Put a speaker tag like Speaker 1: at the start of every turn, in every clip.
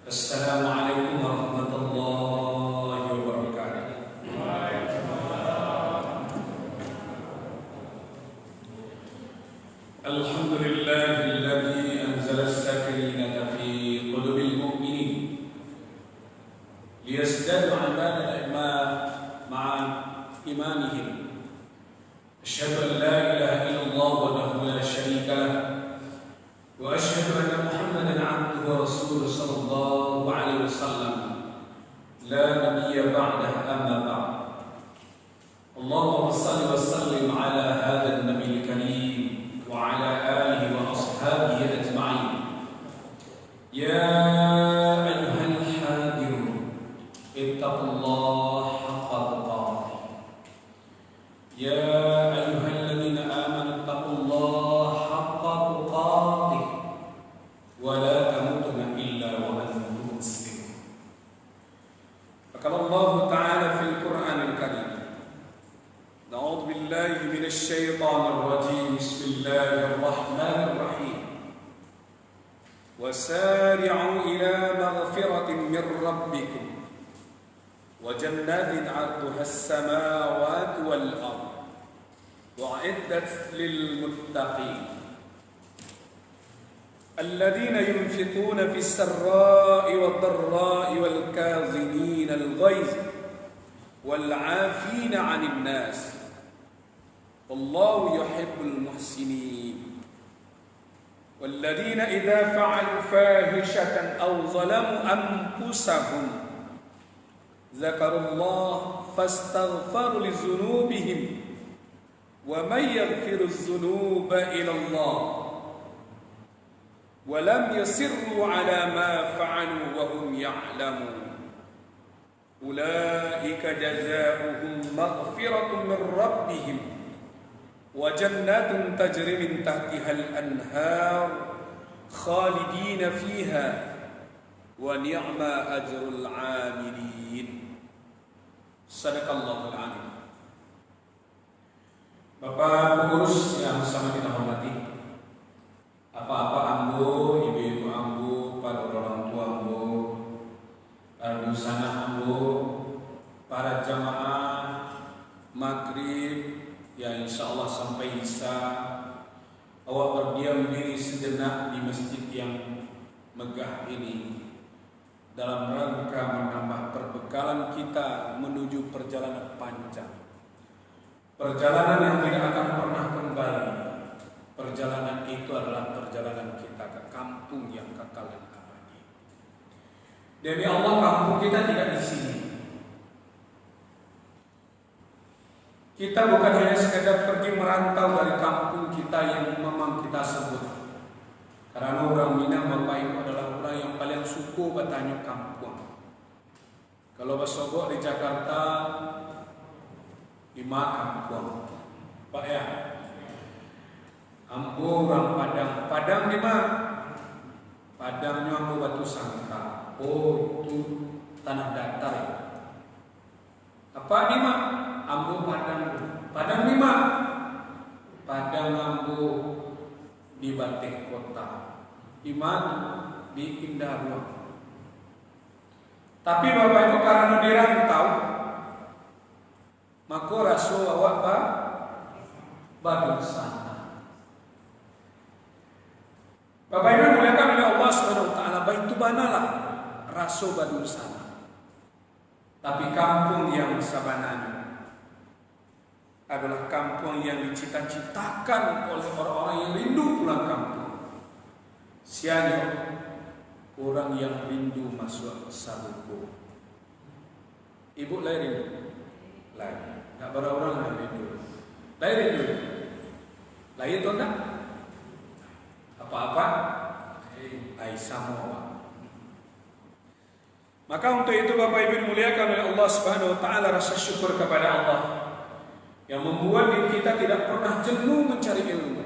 Speaker 1: Assalamualaikum warahmatullahi wabarakatuh. Alhamdulillahilladzi anzala as-sakinata fi qulubil mu'minin liyazdadu 'ibadatan ma'a imanihim. Asyhadu an la ilaha illallah wahdahu la syarika lah wa asyhadu anna Muhammadan 'abduhu wa rasuluhu sallallahu alaihi wasallam la nabiyya ba'dahu amma ba'd. Allahumma shalli wa sallim ala hadzal nabiyil karim wa ala alihi wa ashabihi ajma'in. Ya ayyuhal hadirun ittaqullaha haqqa tuqatih. Ya ayyuhalladzina amanu ittaqullaha haqqa tuqatih wa la tamutunna illa wa antum muslimun. Qala Allah Ta'ala fil Qur'anil Karim. A'udzu billahi minasy syaithanir rajim. Bismillahir rahmanir rahim. Wasari'u ila maghfiratin min rabbikum wa jannatin 'arduha as-samawati wal ardh wa'iddat lil muttaqin. الذين ينفقون في السراء والضراء والكاظمين الغيظ والعافين عن الناس والله يحب المحسنين. والذين إذا فعلوا فاحشة أو ظلموا أنفسهم ذكروا الله فاستغفروا لذنوبهم ومن يغفر الذنوب إلا الله ولم يصروا على ما فعلوا وهم يعلمون. أولئك جزاؤهم مغفرة من ربهم وجنات تجري من تحتها الأنهار خالدين فيها ونعم أجر العاملين. صدق الله العظيم. Bapak pengurus yang sangat kita hormati, apa-apa ambo, ibu-ibu ambo, para orang tua ambo, para busana ambo, para jamaah maghrib yang insya Allah sampai isya, awak berdiam diri sejenak di masjid yang megah ini dalam rangka menambah perbekalan kita menuju perjalanan panjang, perjalanan yang tidak akan pernah kembali. Perjalanan itu adalah perjalanan kita ke kampung yang kekal dan abadi. Demi Allah, kampung kita tidak di sini. Kita bukan hanya sekedar pergi merantau dari kampung kita yang memang kita sebut. Karena orang Minang, Bapak Ibu, adalah orang yang paling suku bertanya kampung. Kalau bersogok di Jakarta, 5 kampung, Pak ya. Ambo orang Padang, Padang di mana? Padangnya Ambo Batu Sangka. Oh, itu tanah datar ya. Apa di mana? Ambo Padang. Padang di mana? Padang Ambo di Batik Kota. Di mana? Di Indah. Tapi Bapak Ibu karena dirantau, maka rasul awak Badung sana. Bapak Ibu muliakan oleh Allah Subhanahu wa taala, baik itu banalah raso badung sana. Tapi kampung yang sabananya adalah kampung yang dicita-citakan oleh orang-orang yang rindu pulang kampung. Sianya orang yang rindu masuk sabuku. Ibu lain rindu? Lain. Tak ada orang yang rindu. Lain rindu? Lain atau enggak? Apa-apa? Ai sama. Maka untuk itu Bapak Ibu dimuliakan oleh Allah Subhanahu wa taala, rasa syukur kepada Allah yang membuat diri kita tidak pernah jenuh mencari ilmu.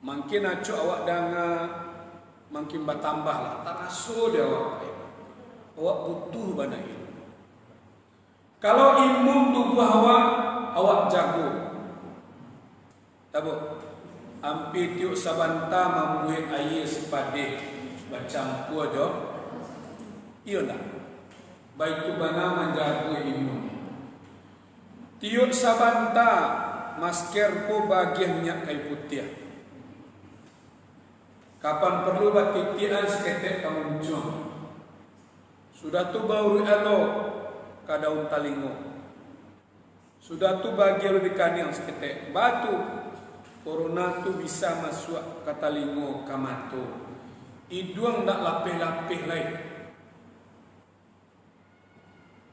Speaker 1: Makin acu awak danga, makin bertambah lah. Taraso dia awak. Awak butuh banyak ilmu. Kalau imun tubuh awak jago. Tahu? Hampir tiuk sabanta membuat air sepadik bercampur aja. Iya tak? Baik tu bana menjaga imun. Tiuk sabanta masker po bagian minyak kayu putih. Kapan perlu batitian seketek kamu jom. Sudah tu baru elok kadaun talingo. Sudah tu bagian lebih kaniang seketek batu. Corona tu bisa masuk ke talingo kamato. Hidung tak lapih-lapih lain.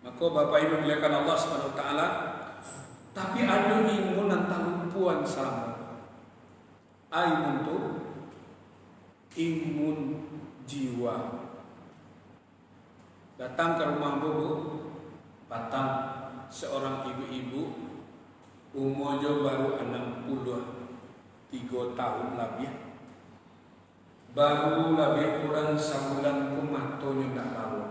Speaker 1: Maka Bapak Ibu muliakan Allah Subhanahu wa taala, tapi ada imun antang lumpuan sama. Imun tu imun jiwa. Datang ke rumah bobo, patang seorang ibu-ibu umurnya baru 63 tahun lebih. Baru lebih kurang sebulan kumatonya tak lalu.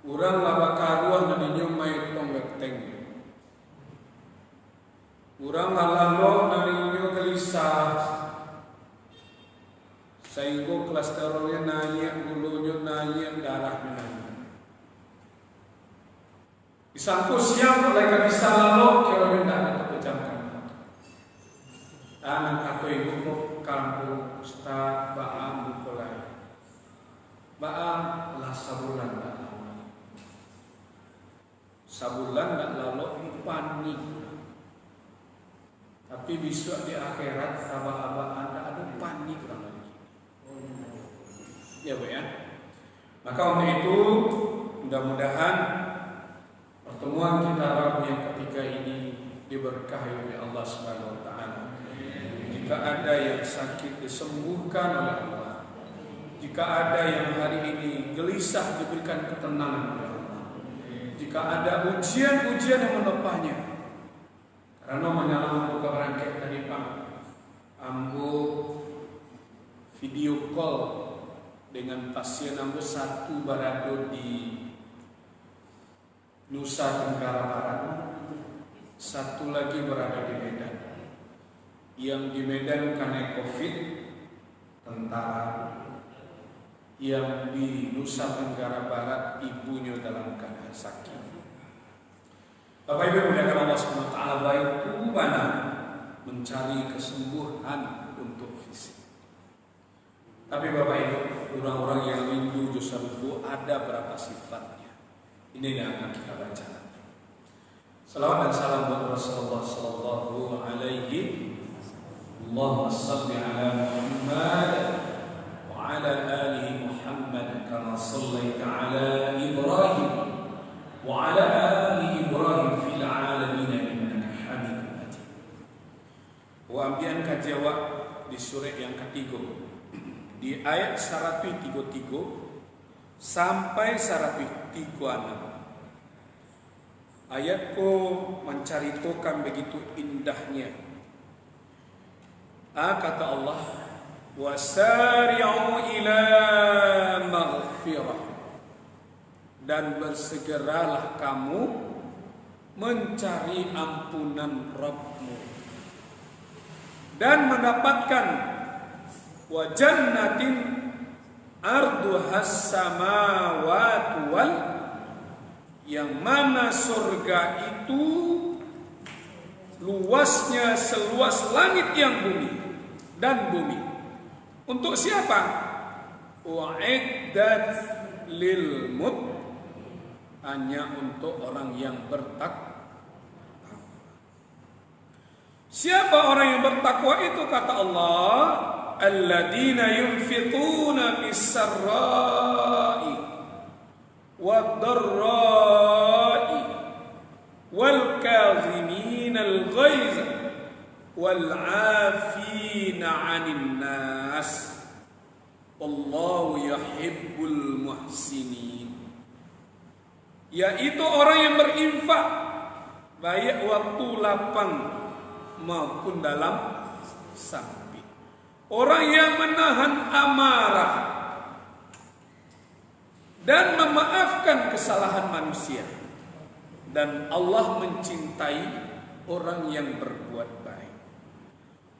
Speaker 1: Orang laba karuah nadinya mai tong weteng. Orang lalalo nadinya gelisah. Sehingga kolesterolnya naik, gulunya naik, darahnya naik. Disangkut siang mereka bisa lalu kira benda atau pejamkan. Anak atau ibu kampung Ustaz Baam bukulai. Baam lah sabulan tak lalu. Sabulan tak lalu panik. Tapi besok di akhirat abah-abah anda ada panik lagi. Ya Bu ya. Maka untuk itu mudah-mudahan pertemuan kita Rabu yang ketiga ini diberkahi oleh Allah Subhanahu wa taala. Jika ada yang sakit disembuhkan oleh Allah. Jika ada yang hari ini gelisah diberikan ketenangan oleh Allah. Jika ada ujian-ujian yang menopahnya. Karena menyalakan buka rangkaian tadi Pak, ambo video call dengan pasien ambo satu berada di Nusa Tenggara Barat, satu lagi berada di Medan. Yang di Medan karena COVID, tentara. Yang di Nusa Tenggara Barat ibunya dalam keadaan sakit. Bapak Ibu muliakan Allah Subhanahu wa taala, baik mana mencari kesembuhan untuk fisik. Tapi Bapak Ibu, orang-orang yang rindu dosa itu ada berapa sifatnya? Ini yang akan kita baca. Salawat dan salam buat Rasulullah sallallahu alaihi Allahumma salli ala Muhammad wa ala ali Muhammad kama sallaita ala Ibrahim wa ala ali Ibrahim fil alamin innaka Hamidum Majid. Wa ambian kajawab di surah yang ketiga. Di ayat 133 sampai 136. Ayat ko menceritakan begitu indahnya. Kata Allah, wasari'u ila maghfirah, dan bersegeralah kamu mencari ampunan Rabbmu dan mendapatkan wa jannatin arduhas samawati wal, yang mana surga itu luasnya seluas langit yang bumi dan bumi. Untuk siapa? Wa'iddat lil mut, hanya untuk orang yang bertakwa. Siapa orang yang bertakwa itu? Kata Allah, alladzina yunfiquna bis-sarra'i wad-dharra'i wal kadhimina al-ghaiz
Speaker 2: wal 'afina 'anil nas. Wallahu yuhibbul muhsinin. Yaitu orang yang berinfak baik waktu lapang maupun dalam sempit. Orang yang menahan amarah dan memaafkan kesalahan manusia. Dan Allah mencintai orang yang berbuat baik.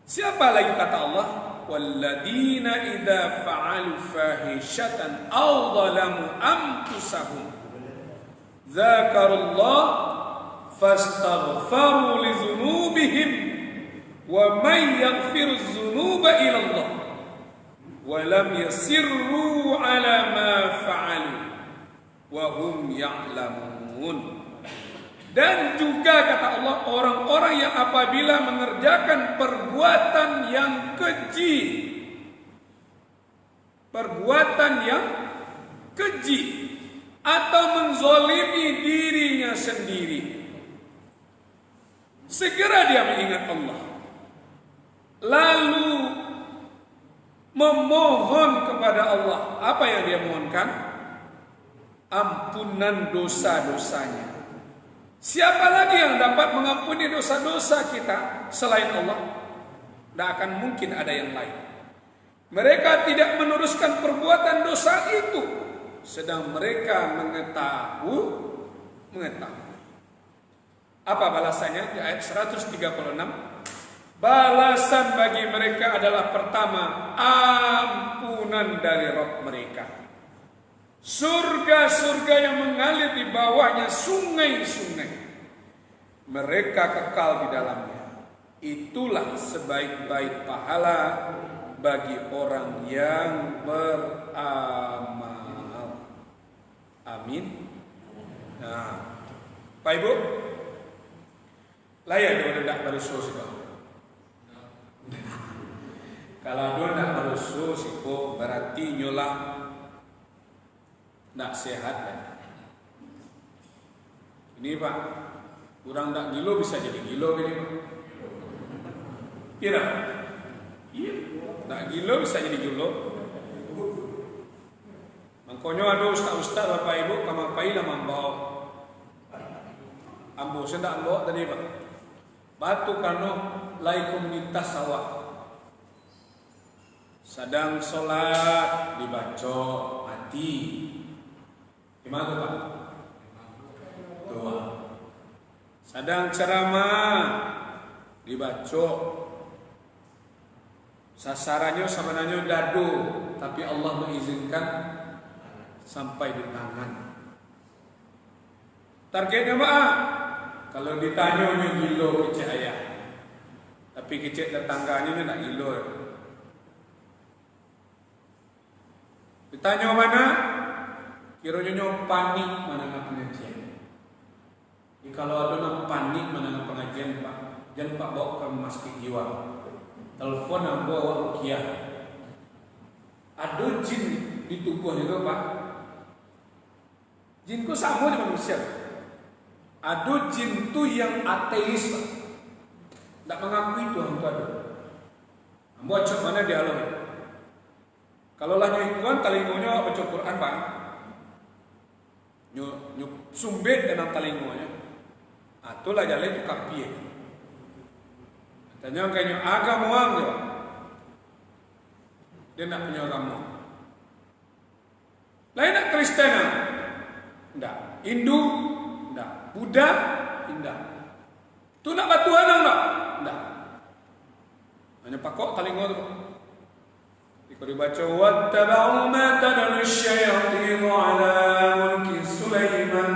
Speaker 2: Siapa lagi kata Allah? Walladzina idza fa'alu fahishatan aw zalamu anfusahum dzakarullah fastaghfaru li dzunubihim wa may yaghfiru dzunuba illa Allah wa lam yasirru ala ma fa'alu wa hum ya'lamun. Dan juga kata Allah, orang-orang yang apabila mengerjakan perbuatan yang keji, atau menzolimi dirinya sendiri, segera dia mengingat Allah, lalu memohon kepada Allah. Apa yang dia mohonkan? Ampunan dosa-dosanya. Siapa lagi yang dapat mengampuni dosa-dosa kita selain Allah? Tidak akan mungkin ada yang lain. Mereka tidak meneruskan perbuatan dosa itu, sedang mereka mengetahui. Apa balasannya? Di ayat 136. Balasan bagi mereka adalah pertama, ampunan dari Rabb mereka. Surga-surga yang mengalir di bawahnya sungai-sungai. Mereka kekal di dalamnya. Itulah sebaik-baik pahala bagi orang yang beramal. Amin. Nah, Pak Ibu, layak dua tidak berusuh sih. Kalau dua tidak berusuh sih, berarti nyolah tidak sehat ya. Ini Pak, kurang tidak gilo bisa jadi gilo ini Pak. Kira? Iya, tidak gilo bisa jadi gilo. Makanya ada ustaz Bapak Ibu kamapai lah membawa ambo sendak ambo tadi Pak. Batu kano lai komunitas sawah. Sedang sholat dibaca mati. Gimana Pak? Doa. Sedang ceramah dibaca. Sasarannya sebenarnya dadu, tapi Allah mengizinkan sampai di tangan. Targetnya apa? Kalau ditanya gilo kecil ayah, tapi kecil tetangganya nak gilo. Ditanya mana? Kiranya panik mana pengajian. Jadi kalau ada panik mana pengajian Pak, jangan Pak bawa ke masjid jiwa. Telepon aku awak rukiah. Ada jin di tubuhnya itu Pak. Jin ku sama dengan manusia. Ada jin tu yang ateis Pak. Tak mengakui Tuhan itu ada. Ambo cek mana dia Allah. Kalau lah nyuikuan talingonya baca Quran Pak. Nyuk sumbet dengan talingonya. Itulah jalan itu kapi. Tanya kayaknya agama dia. Dia nak punya agama. Lain nak Kristen enggak. Hindu enggak. Buddha enggak. Tu nak batuan enggak? Enggak. Hanya pakok talingo tu. Jika dibaca wattaba'u ma tadallu asyayatin 'ala mulki Sulaiman.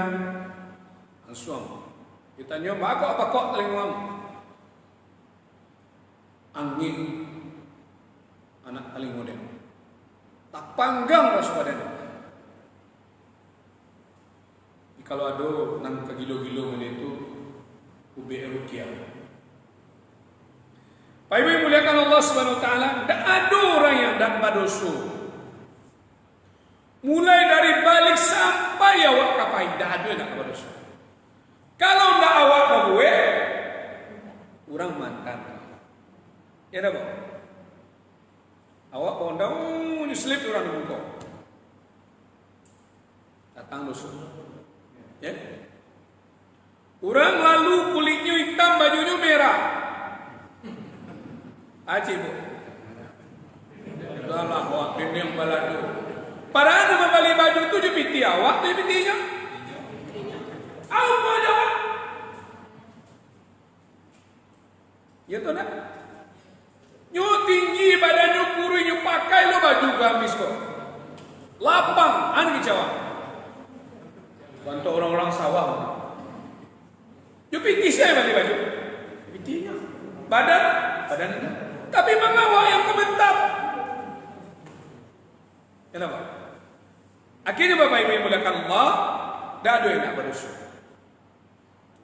Speaker 2: Langsung ditanya apa kok talingo? Angin anak paling modern tak panggang lah saudara. Kalau ada nang kegilo-gilo itu ube rukiah. Pak Ibu yang muliakan Allah Subhanahu wa taala, tidak ada orang yang tak berdosa. Mulai dari balik sampai awak kapai, tidak ada yang tak berdosa. Kalau tidak awak berbuat, orang mantan. Ya dah, Bang. Awak pondong nyuslip orang di muka. Datang dusun. Ya. Orang lalu kulitnya hitam, bajunya merah. Aji, Bu. Dalah awak ini yang balado. Padahal nama balik baju itu je piti awak, tu pitinya. Apa jawab? Ya tu nak. Nyu tinggi badannya kurus, nyu pakai lo baju gamis kok. Lapang, anu jawab. Bantu orang-orang sawah. Nyu piti saya balik baju. Pitinya. Badan itu. Tapi mengawak yang komentar. Kenapa? Akhirnya Bapak Ibu yang muliakan Allah, tidak ada yang nak berdosa.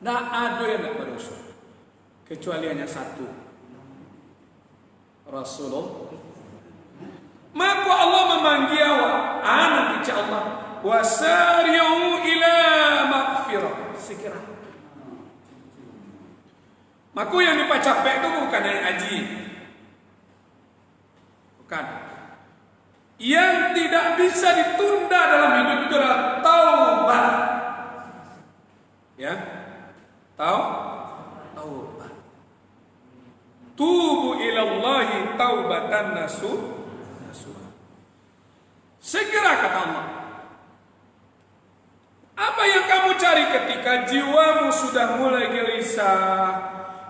Speaker 2: Tidak ada yang nak berdosa. Kecuali hanya satu. Rasulullah. Maka Allah memanggil awak, anak kecil Allah, wasari'u ila maghfirah. Segera. Maka yang dipacapek itu bukan yang haji. Bukan. Yang tidak bisa ditunda dalam hidup itu adalah taubat. Ya. Taubat. Tubu ilallahi taubatan nasuha. Segera kata Allah. Apa yang kamu cari ketika jiwamu sudah mulai gelisah,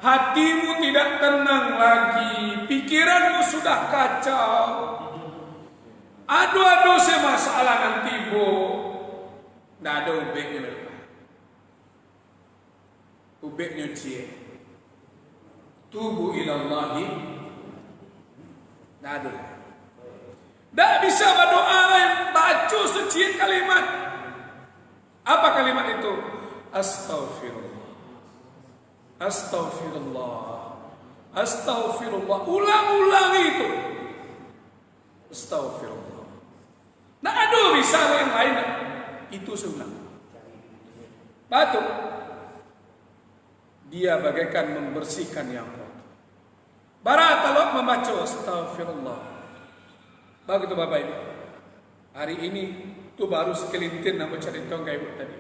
Speaker 2: hatimu tidak tenang lagi, pikiranmu sudah kacau, adu-adu semasalah nanti bo, tidak ada ubeknya, ubeknya cie, tubuh ilallahi, tidak ada. Tak bisa berdoa lain, baca sekian kalimat. Apa kalimat itu? Astaghfirullah. Astaghfirullah. Astaghfirullah. Ulang-ulang itu. Astaghfirullah. Nah, aduh bisa yang lain. Itu sunnah. Batuk. Dia bagaikan membersihkan yang kotor. Barakallah membaca astaghfirullah. Begitu Bapak Ibu. Hari ini tu baru sekelintir nama cerita kayak ibu tadi.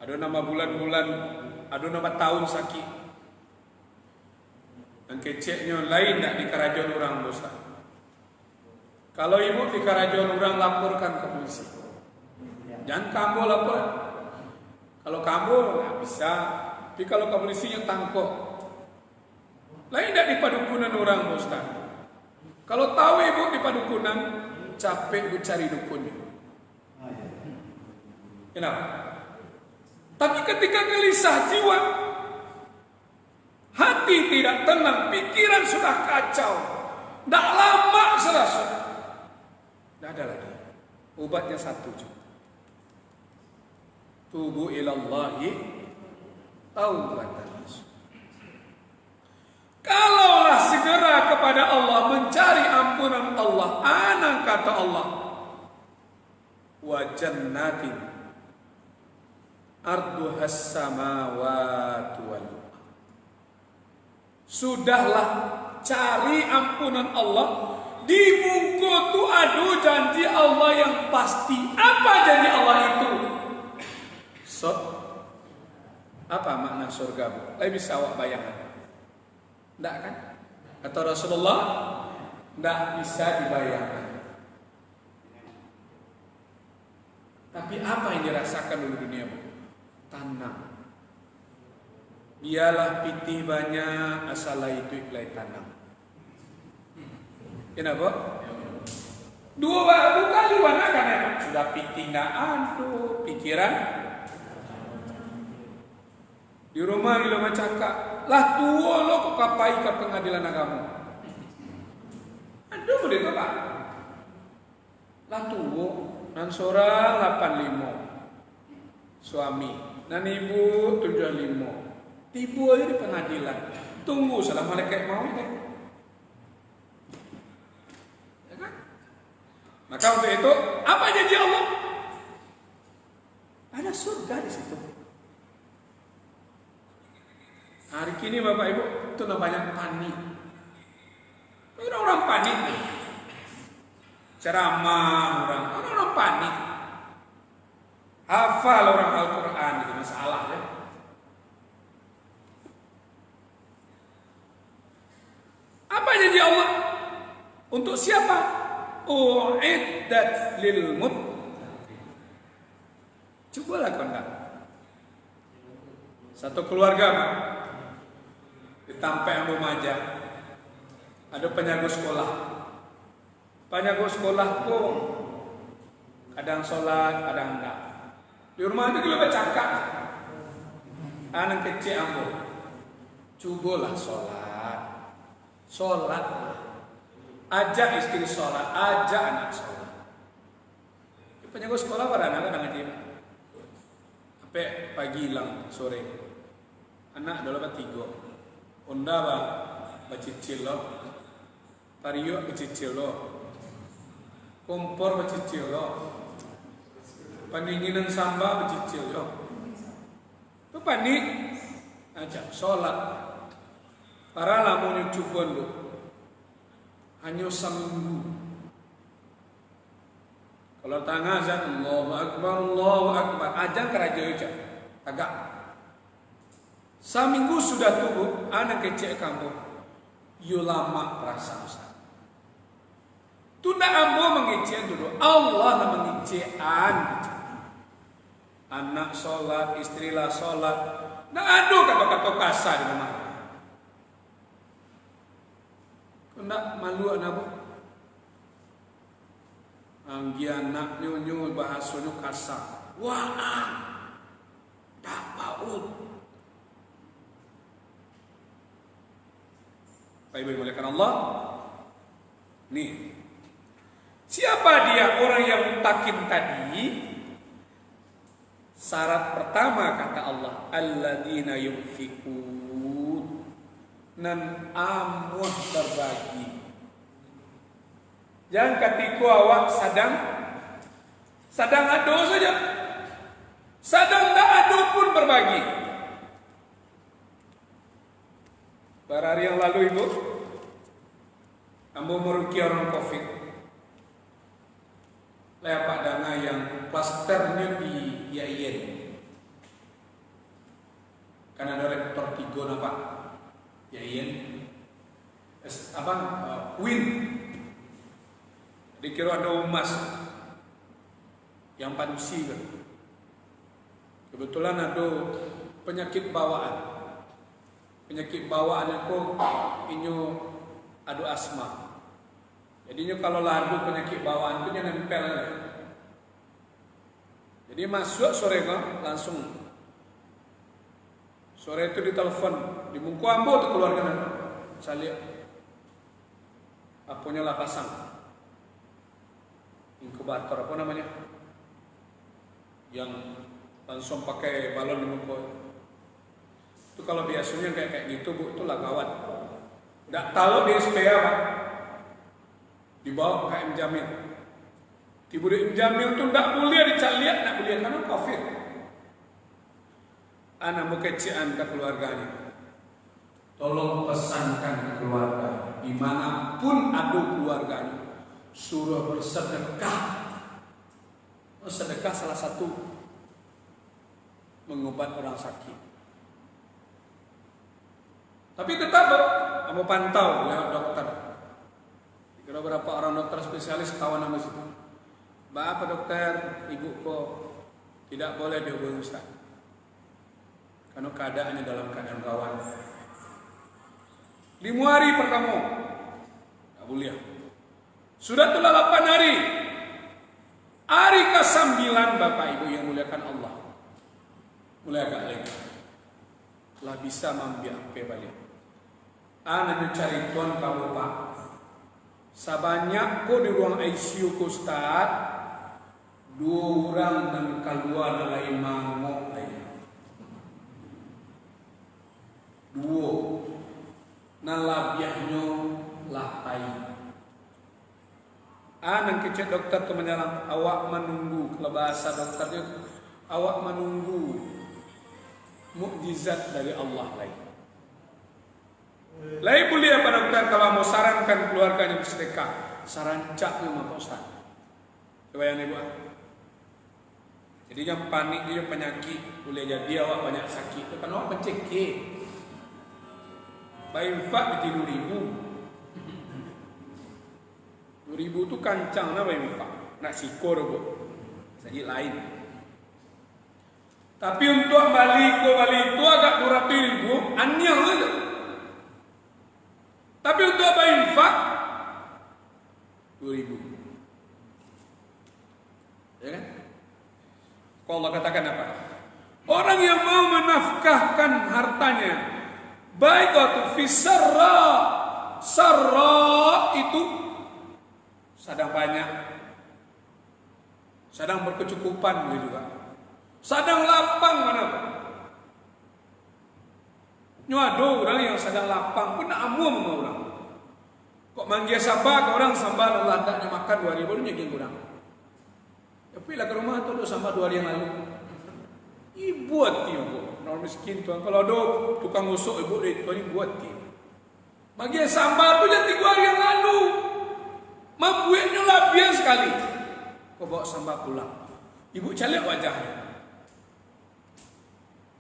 Speaker 2: Ada nama bulan-bulan, ada nama tahun sakit. Dan keceknya lain tak di kerajaan orang dosa. Kalau ibu di kerajaan orang laporkan ke polisi. Jangan kamu lapor. Kalau kamu tak bisa. Tapi kalau ke polisinya tangkap. Lain tak di padukunan orang dosa. Kalau tahu ibu di padukunan, capek mencari dukunnya. Kenapa? Tapi ketika gelisah jiwa, hati tidak tenang, pikiran sudah kacau, tidak lama selesai. Tidak ada lagi. Obatnya satu juga. Tubu ilallahi taubatan. Kalaulah segera kepada Allah mencari ampunan Allah, anak kata Allah, wa jannatin arduhas samawati wal ardh. Sudahlah cari ampunan Allah, di muka tu ada janji Allah yang pasti. Apa janji Allah itu? Apa makna surga? Lebih bisa awak bayangkan. Tidak kan? Kata Rasulullah, tidak bisa dibayangkan. Tapi apa yang dirasakan dulu dunia? Tanam. Biarlah pitih banyak, asal itu iklai tanam. Kenapa? Dua kali warna kan? Sudah pitih tidak ada pikiran. Di rumah gila macakak, lah tua lo kok kapai ke pengadilan agama. Aduh boleh tak? Lah tua, nan seorang 85, suami, nan ibu 75, tibu aja di pengadilan. Tunggu salah malaikat mau ini. Ya kan? Maka untuk itu, apa janji Allah? Ada surga di situ. Hari kini Bapak Ibu itu banyak panik. ceramah orang panik. Hafal orang Al-Quran itu masalah ya. Apa janji Allah? Untuk siapa? Uiddat lil muttaqin. Cobalah kau enggak. Satu keluarga Pak, ditampek Ambo Maja, ada penjaga sekolah. Penjaga sekolah pun kadang sholat, kadang enggak. Di rumah itu kita bercakap. Anak kecil Ambo, cobalah sholat. Sholat, ajak istri sholat, ajak anak sholat. Penjaga sekolah pada anak kadang ngaji. Sampai pagi hilang sore. Anak dalam 3. Onda ba bacicil lo. Tario bacicil lo. Kompor bacicil lo. Pendinginan samba bacicil lo. Itu panik. Ajak sholat. Para lamun cukon lo. Hanya seminggu. Kalau tengah azan Allahu Akbar. Ajang keraja ucap. Agak. Seminggu sudah tunggu anak kecil kamu. Yo lama perasa Ustaz. Tunda ambo mengecek dulu. Allah mengecekan. Anak sholat, istrilah sholat. Nah aduh kata-kata kasar di rumah. Kena malu anak bu. Anggi anak nyunyu bahasanya kasar. Wah, tak paut. Ibu dimuliakan Allah. Nih, siapa dia orang yang mutakin tadi? Syarat pertama kata Allah, alladzina yunfikun, nan amuh berbagi. Jangan ketika awak sedang ado saja, sedang tak ado pun berbagi. Hari yang lalu ibu, ambo meruki orang COVID. Lepak dana yang klasternya di IAIN. Karena ada rektor 3 napa IAIN. Win. Dikira ada emas yang panusi kan. Kebetulan ada penyakit bawaan. Penyakit bawaan itu inyo adu asma. Jadinya kalau ladu penyakit bawaan itu nempel. Jadi masuk sore kan langsung. Sore itu ditelepon, di Mungku Ambo tuh keluarga nanti. Saya lihat apunya lah pasang. Inkubator apa namanya? Yang langsung pakai balon di Mungku. Itu kalau biasanya kayak gitu bu, itulah gawat. Nggak tahu di SPA Pak, dibawa ke M Jamil. Di M Jamil itu nggak boleh dicaliat, nggak boleh karena COVID. Anak mau kecian ke keluarganya. Tolong pesankan ke keluarga, dimanapun ada keluarganya, suruh bersedekah. Sedekah salah satu mengobat orang sakit. Tapi tetap kamu pantau lewat dokter. Kira berapa orang dokter spesialis kawan sama situ. Mbak apa dokter, ibu kok tidak boleh dihubungi Ustaz. Karena keadaannya dalam keadaan rawan. 5 hari pertama nggak boleh. Sudah telah 8 hari. Hari ke-9 Bapak Ibu yang muliakan Allah. Mulai agak lagi. Telah bisa membiak balik. Anak cari tuan kamu Pak. Sebanyak ko di ruang ICU ko Ustaz, 2 orang dan keluar lain mangok lagi. 2 nalabiahnya latai. Anak kecil dokter tu menyalam, awak menunggu. Kalau bahasa dokternya, awak menunggu mukjizat dari Allah lagi. Lain boleh apa dokter kalau mau sarankan keluarganya bersedekah, saran cak memang Pak Ustaz. Kebayang ibu? Jadi yang panik dia penyakit, boleh jadi awak banyak sakit. Itu kan awak pencekik. Bayi infak di 2.000. 2.000 tu kancang lah bayi infak. Nak sikor bu, sakit lain. Tapi untuk balik itu agak 200.000, anyang saja. Tapi untuk bayi infak 2.000. Ya kan? Kalau Allah katakan apa? Orang yang mau menafkahkan hartanya, baik waktu fisarra, sarra itu sedang banyak, sedang berkecukupan juga, sedang lapang mana? Ada orang yang sedang lapang pun nak amu sama orang. Kok manggil sabar ke orang sambal Allah taknya makan 2.000 tu nyakin kurang. Tapi lah ke rumah tu sampai 2 hari yang lalu. Ibu buat ibu, orang miskin tuan. Kalau ada tukang gosok ibu dia tuan ini buat dia. Bagi sambal tu jadi 2 hari yang lalu. Mabuetnya labian sekali. Kau bawa sambal pulang. Ibu calik wajahnya.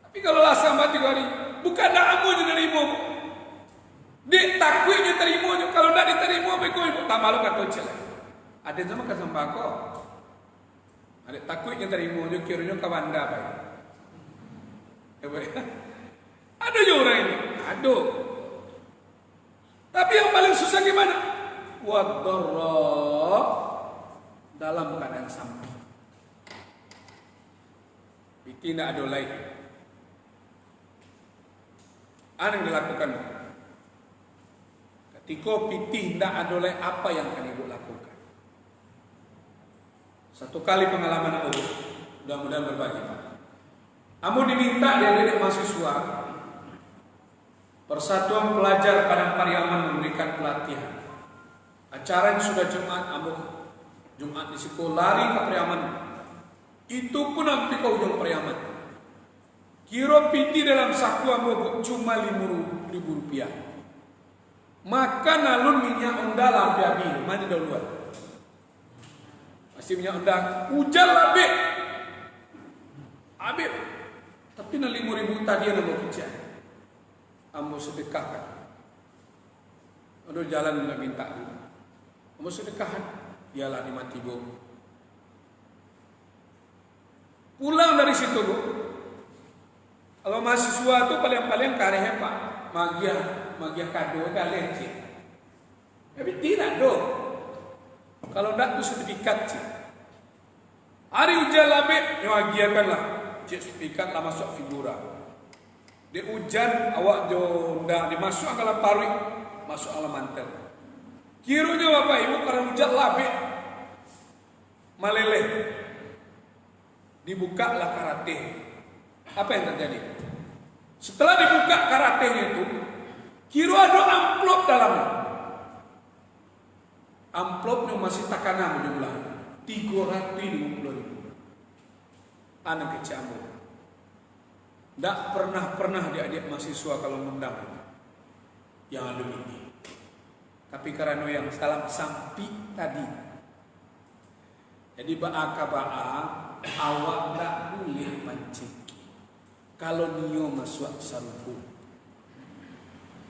Speaker 2: Tapi kalau lah sambal 3 hari, bukan dah amu je nerima. Dia takutnya terima je. Kalau tak diterima, ibu tak malu kata calik. Ada sama kan sambal kau. Ada takutnya terima je, kiranya ke bandar baik. Ada je orang ini, ada. Tapi yang paling susah gimana? Waddarra, dalam keadaan sampai. Itu tidak ada lain. Apa yang dilakukan? Ketika pitih tidak ada lain, apa yang akan ibu lakukan? Satu kali pengalaman aku, mudah-mudahan berbagi. Kamu diminta dari adik mahasiswa Persatuan Pelajar Padang Pariaman memberikan pelatihan. Acara yang sudah Jumat, Jumat di situ lari ke Pariaman. Itu pun sampai ke ujung Pariaman. Kira piti dalam saku ambo cuma 5.000 rupiah. Makan alun minyak unda lampi habis, mana duluan. Masih minyak undang, hujan labik. Habis. Tapi nak 5.000 tadi yang nak kerja. Ambo sedekahkan. Ada jalan nak minta. Ambo sedekahkan. Ialah di mati bom. Pulang dari situ bu. Kalau mahasiswa tu paling-paling kareh pak. Magiah kado kalian cik. Tapi tidak dong. Kalau tidak tu sertifikat cik. Hari hujan labik, yang agiakanlah. Cik sertifikat lah masuk figura. Dia hujan, awak jo dah dimasuk dalam paruik, masuk alam mantel. Kiranya bapak ibu karena hujan labik, maleleh. Dibuka lah karate. Apa yang terjadi? Setelah dibuka karatenya itu, kira ada amplop dalamnya. Amplopnya masih takanan jumlah 350.000. Anak kecil ambo. Tak pernah dia mahasiswa kalau mendang yang ada ini. Tapi karena yang salam sampi tadi. Jadi awak tak boleh pancing. Kalau nio masuk saruku.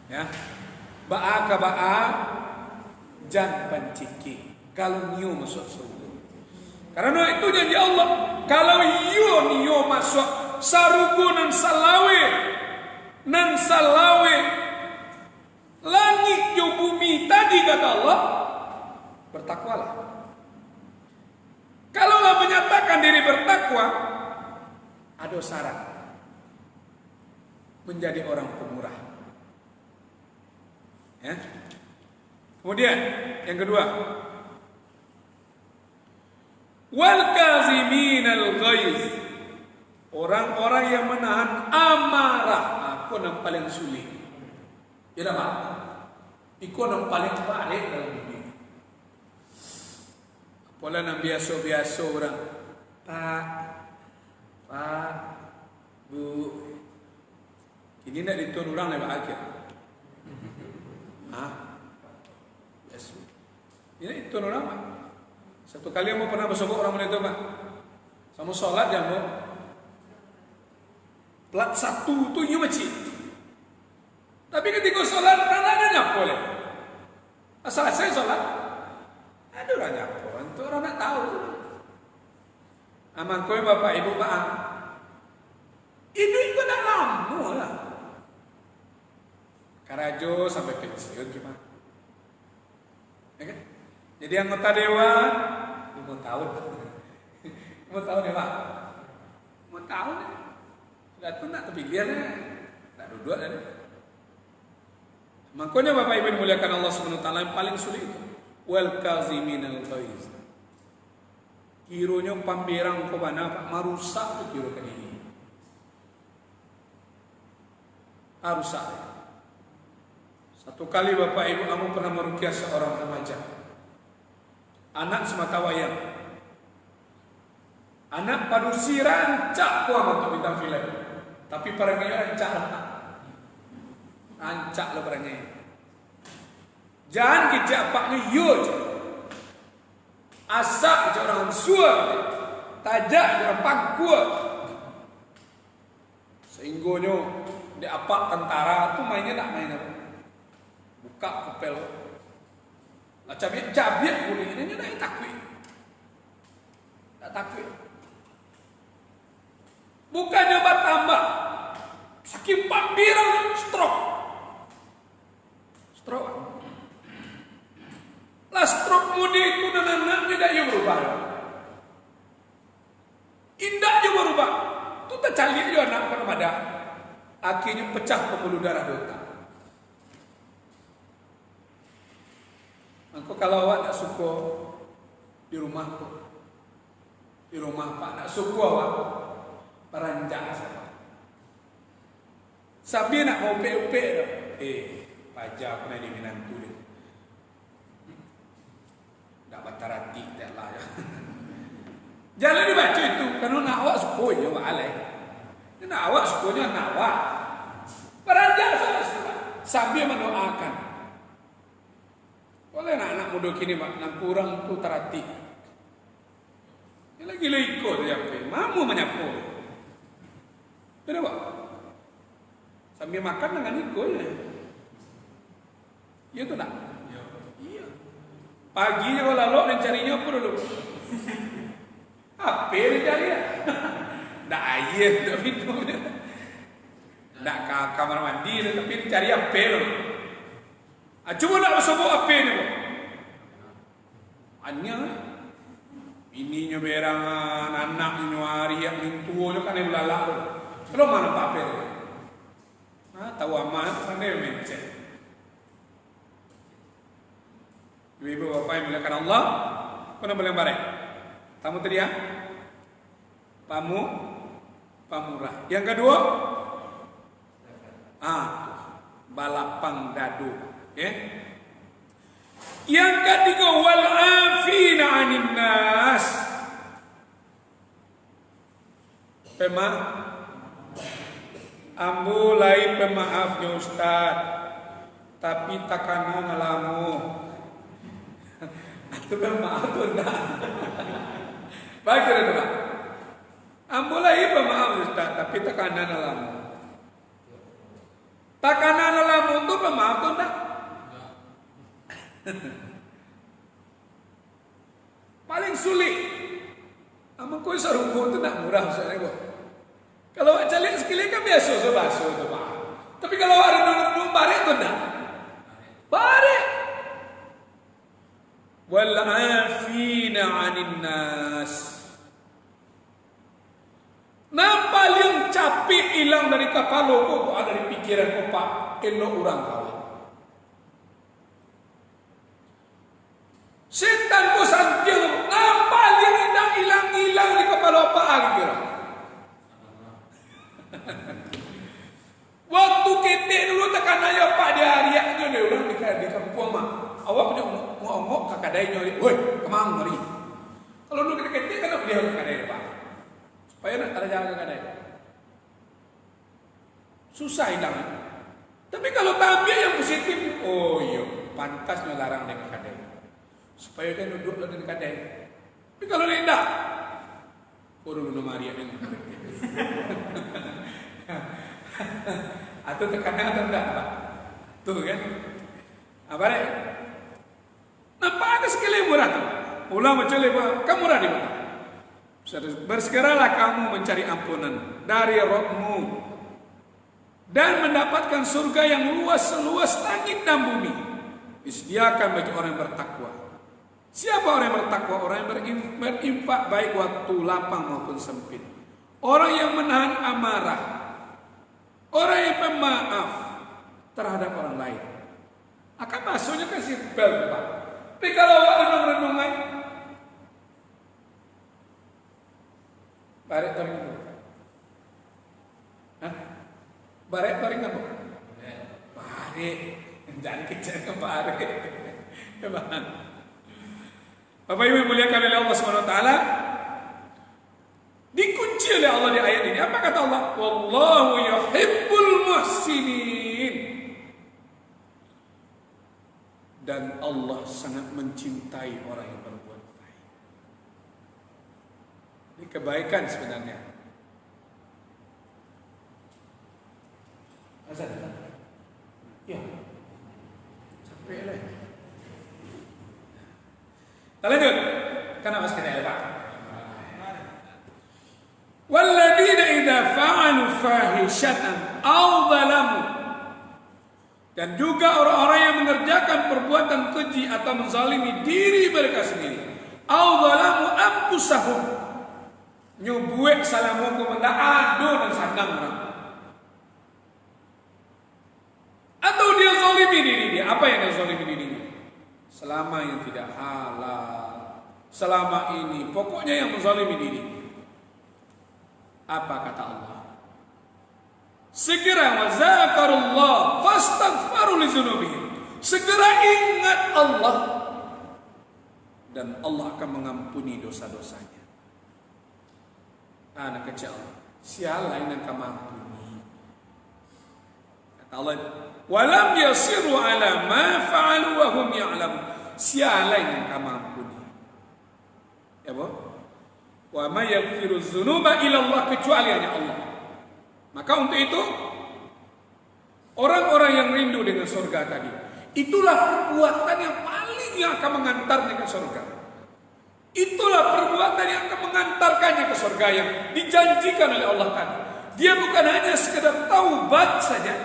Speaker 2: Ya. Jangan panciki kalau nio masuk surga. Karena itu janji Allah. Kalau nio masuk saruku nan salawe langit jo bumi tadi kata Allah, bertakwalah. Kalau Allah menyatakan diri bertakwa, ada syarat menjadi orang pemurah. Ya. Kemudian yang kedua, wal kaziminal ghaiz, orang-orang yang menahan amarah. Aku yang paling sulit. Ya mak. Iku yang paling paling dalam hidup. Pola yang biasa-biasa orang. Pak, Bu, ini nak ditun orang nak bahagia. Hah? Yes. Ini ditun orang. Satu kali yang pernah bersogok orang itu Pak, sama sholat ya mau plat satu tu yu masjid. Tapi ketika sholat tangannya nyapo le. Asal saya sholat, ada orang nyapo, itu orang nak tahu. Aman kau bapak ibu maaf. Itu ikut nak lama lah. Karajo sampai pensiun gimana? Ya kan? Jadi anggota dewan 5 tahun. 5 tahun ya Pak? 5 tahun ya? Sudah tu nak terpilihan ya? Tak duduk ya? Makanya Bapak Ibu dimuliakan Allah SWT yang paling sulit itu wal kaziminal ghaiz. Kironya pamberang ko bana Pak marusak tu kiro kan ini. Harusak. Satu kali Bapak Ibu kamu pernah meruqyah seorang remaja. Anak semata wayang. Anak padusi rancak ko amat bintang film. Tapi parangnya rancak lah. Rancak lah parangnya. Jangan kejak paknya yo. Asak kejak orang suar. Tajak orang pangkuat. Sehinggonya di apa tentara tu mainnya tak main apa. Buka kupel. Lah cabiat kuning ini dah takwi. Tak takwi. Bukannya bertambah. Saking pambirang stroke. Stroke. Lah stroke mudi itu dan anaknya dah yang berubah. Indah je berubah. Tu tak calik je anak kan ada. Akhirnya pecah pembuluh darah di otak. Maka kalau awak tak suka di rumah Pak tak suka awak peranjak saja. Sabi nak mau upek-upek dah. Pajak pernah di Minantu dia. Tak batarati tak lah. Jangan dibaca itu. Kalau nak awak sukunya awak alai. Nak awak sukunya nak awak. Peranjak saja. Sambil mendoakan. Oleh anak-anak muda kini Pak, nak kurang tu terhati. Dia lagi ikut dia apa? Mamu menyapu. Kenapa Pak? Sambil makan dengan ikut je. Ya tu tak? Iya. Paginya kalau lalu dan carinya apa dulu? Apa dia cari ya? Tak air, tak minum. Tak ke kamar mandi, tapi dia cari apa dulu? Cuma nak bersebut apa ni Pak? Hanya ininya berangan, anak nyuari yang mintuanya kan yang lalak tu. Kalau mana tak apa tu? Tahu aman, mana yang mencet? Ibu bapa yang dimuliakan Allah, kena boleh bareng. Tamu tadi ya? Pamurah. Yang kedua, balapang dadu. Okay. Yang ketiga wal afina 'anil nas. Ambulai pemaafnya Ustaz. Tapi takana ngalamu. Itu pemaaf enggak? Baik itu Pak. Ambulai pemaaf Ustaz, tapi takana ngalamu. Takana ngalamu itu pemaaf enggak? Paling sulit. Amak kau sarungku itu nak murah misalnya Pak. Kalau awak calik sekali kan biasa sebaso itu Pak. Tapi kalau awak renung-renung barik itu enggak. Barik. Wal afina 'anil nas. Nampak yang capek hilang dari kepala kau, ada di pikiran kau Pak. Elok orang kau. Setan ko santiang nampak yang hilang di kepala apa kira. Waktu ketek dulu tekan aja Pak dia hariaknya dia orang di kampung mak. Awak punya ngomong kakadainya dia. Woi, kemang mari. Kalau dulu ketek kan dia kakadai Pak. Supaya nak ada jalan kakadai. Susah hilang. Tapi kalau tampil yang positif, oh iya, pantas melarang dia kakadai. Supaya dia duduk di kedai. Tapi kalau tidak, dulu Maria dengan atau tekanan atau enggak, Pak? Tuh kan? Apa deh? Nampak ada sekali murah tuh. Ulama cele kamu murah di mana? Bersegeralah kamu mencari ampunan dari Rabbmu dan mendapatkan surga yang luas seluas langit dan bumi. Disediakan bagi orang yang bertakwa. Siapa orang yang bertakwa? Orang yang berinfak baik waktu lapang maupun sempit. Orang yang menahan amarah. Orang yang pemaaf terhadap orang lain. Akan masuknya ke simpel, Pak. Tapi kalau renung-renungan, barek taring apa? Hah? Barek taring apa? Barek. Jangan kecil ke barek. Bapak Ibu muliakan oleh Allah SWT, dikunci oleh Allah di ayat ini. Apa kata Allah? Wallahu yuhibbul muhsinin. Dan Allah sangat mencintai orang yang berbuat baik. Ini kebaikan sebenarnya. Azan. Ya. Sampai lah. Kita lanjut. Kenapa sekali Pak? Walladzina idza fa'alu fahishatan aw zalamu. Dan juga orang-orang yang mengerjakan perbuatan keji atau menzalimi diri mereka sendiri. Aw zalamu anfusahum. Nyubuek salah hukum anda ado dan sandang orang. Atau dia zalimi diri dia. Apa yang dia zalimi dirinya? Selama yang tidak halal, selama ini, pokoknya yang menzalimi diri. Apa kata Allah? Segera wazakarullah fastaghfaru li dzunubihim. Segera ingat Allah dan Allah akan mengampuni dosa-dosanya. Anak kecil, siapa yang akan mengampuni? Kata Allah, walam yasiru ala ma fa'alu wa hum ya'lamun. Siapa yang akan mengampuni? Ya, Bu? Wa ma yaghfiru dzunuba illa Allah, kecuali hanya Allah. Maka untuk itu orang-orang yang rindu dengan surga tadi, itulah perbuatan yang paling yang akan mengantarnya ke surga. Itulah perbuatan yang akan mengantarkannya ke surga yang dijanjikan oleh Allah tadi. Dia bukan hanya sekedar taubat saja,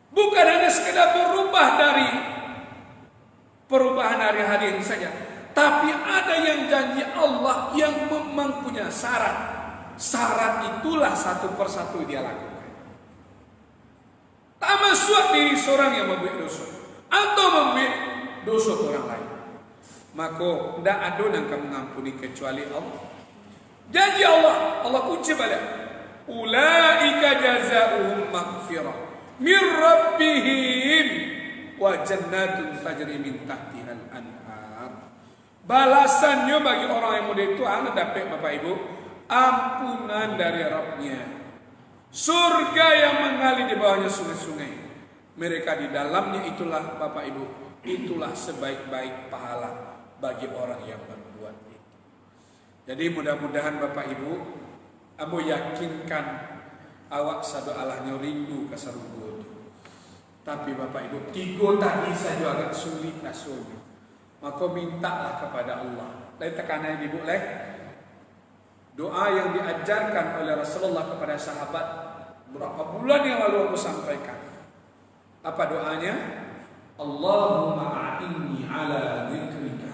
Speaker 2: bukan hanya sekedar berubah dari perubahan hari-hari ini saja, tapi ada yang janji Allah yang memang punya syarat. Syarat itulah satu persatu dia lakukan. Tak masuk diri seorang yang membuat dosa atau membuat dosa orang lain, maka tidak ada yang akan mengampuni kecuali Allah. Janji Allah, Allah kunci balik. Ulaika jazaohum maghfirah min rabbihim wa jannatun tajri min tahtihal anhar. Balasannya bagi orang yang muda itu anda dapat Bapak Ibu, ampunan dari Rabbnya, surga yang mengalir di bawahnya sungai-sungai. Mereka di dalamnya, itulah Bapak Ibu, itulah sebaik-baik pahala bagi orang yang berbuat itu. Jadi mudah-mudahan Bapak Ibu, Abu yakinkan awak sadu alahnya rindu ke sarunggu itu. Tapi Bapak Ibu, tiga tadi saja agak sulit rasanya. Maka mintalah kepada Allah. Dari tekanan Ibu leh, doa yang diajarkan oleh Rasulullah kepada sahabat berapa bulan yang lalu aku sampaikan. Apa doanya? Allahumma a'inni ala dzikrika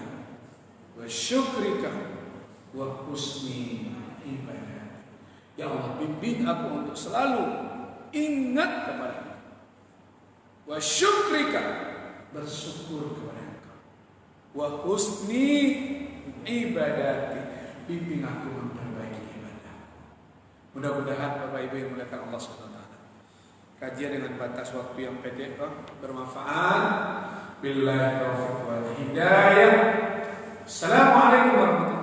Speaker 2: wa syukrika wa husni ibadah. Ya Allah, bimbing aku untuk selalu ingat kepadamu. Wa syukrika, bersyukur kepada Engkau. Wa husni ibadati, bimbing aku memperbaiki ibadah. Mudah-mudahan Bapak Ibu yang muliakan Allah SWT, kajian dengan batas waktu yang pendek bermanfaat. Billahi taufiq wal hidayah. Assalamualaikum warahmatullahi wabarakatuh.